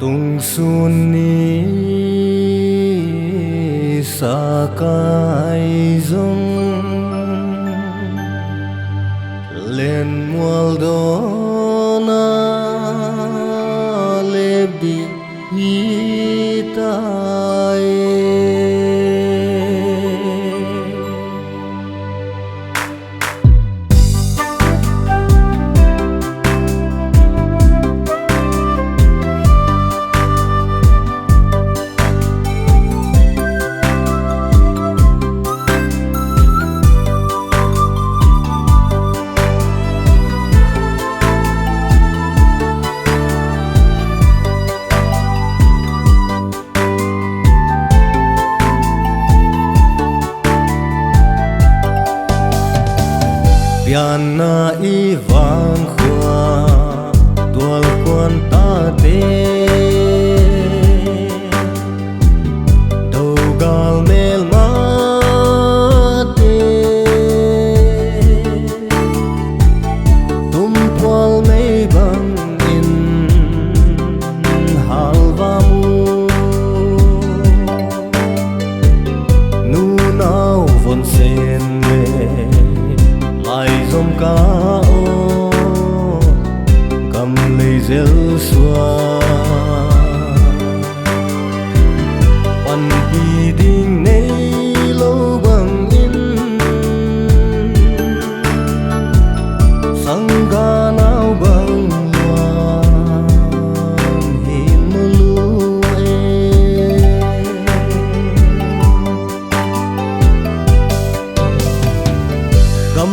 tung sun ni sa kai zung lên mual do na le bi tai Pienna ivangkhuo tual kuan đầu gal mel mate tum phual mei vang in halvamu nu nau von sen le ai dòng cá ô cầm lấy rêu xua pan pi ding nei lâu bằng in sang ca nào bằng luan hin lu cầm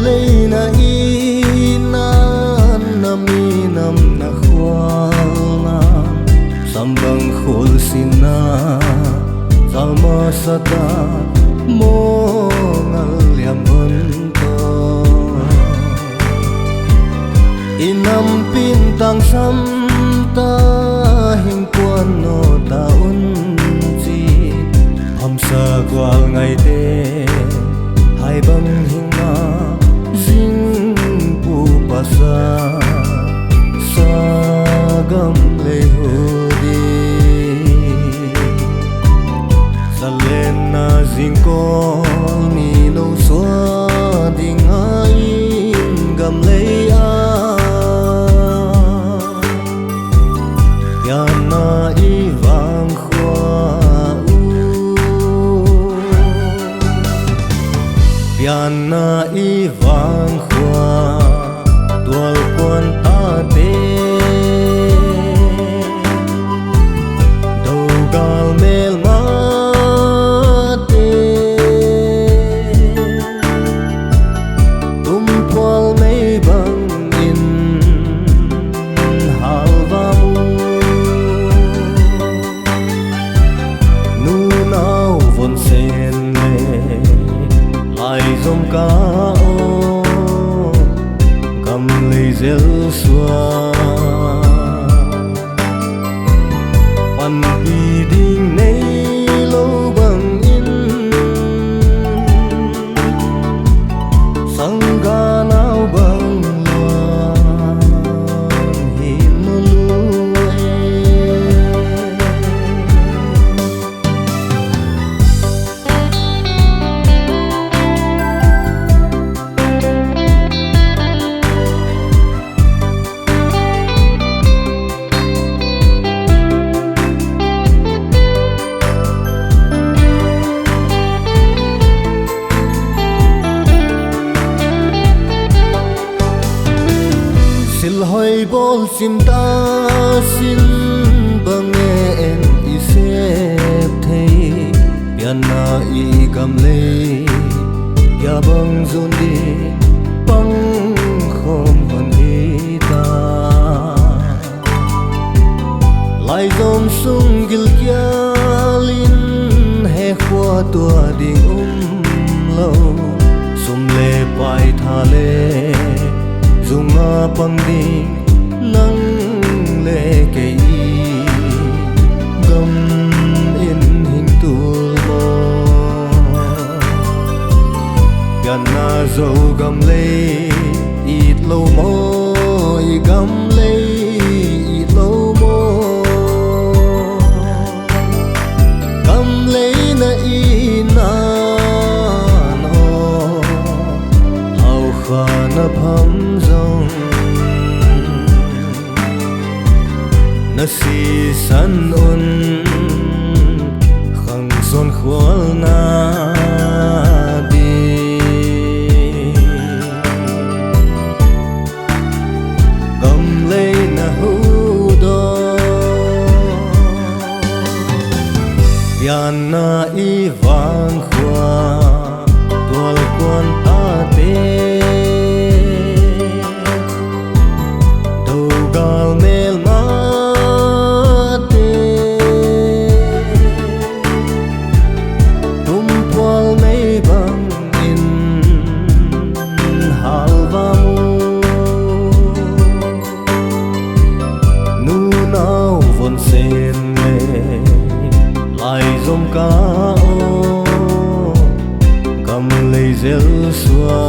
lấy na inan nami nam na khwal na sambang khul sina zalma sata mo ngal liam hun to inam pin tang sam ta hing kuan no ta un ji ham sa gual ngai te hai bang hing na jing pu pasa sagam le hodi salen na jing ko ni no so ding ai gam le a Pienna ivangkhuo Pienna ivangkhuo tual kuan đầu gal mel mate tum phual mei vang in halvamu nu nau von sen le ai dòng cá ô cầm lấy rêu xua pan pi ding nei lâu bằng in sang ga nào bằng luan hin lu hoi bol sim ta sin bang en I sep thei Pienna I gam le ya bang zun di bang khom hon hi ta lai dom sung gil kialin he khua tua ding lo sum le pai tha le zunga pang ding nang le ke gam in hing tul mo Pienna zo gam le it lo mo I gam le it lo mo na pham zong na si san un khang son khual na đi gầm lấy na hu do Pian na ivangkhuo tual kuan ta te do gal mel ma te tum phual mei vang in hal va mu nu nau von sen le lai zom ka o gam lei zel xua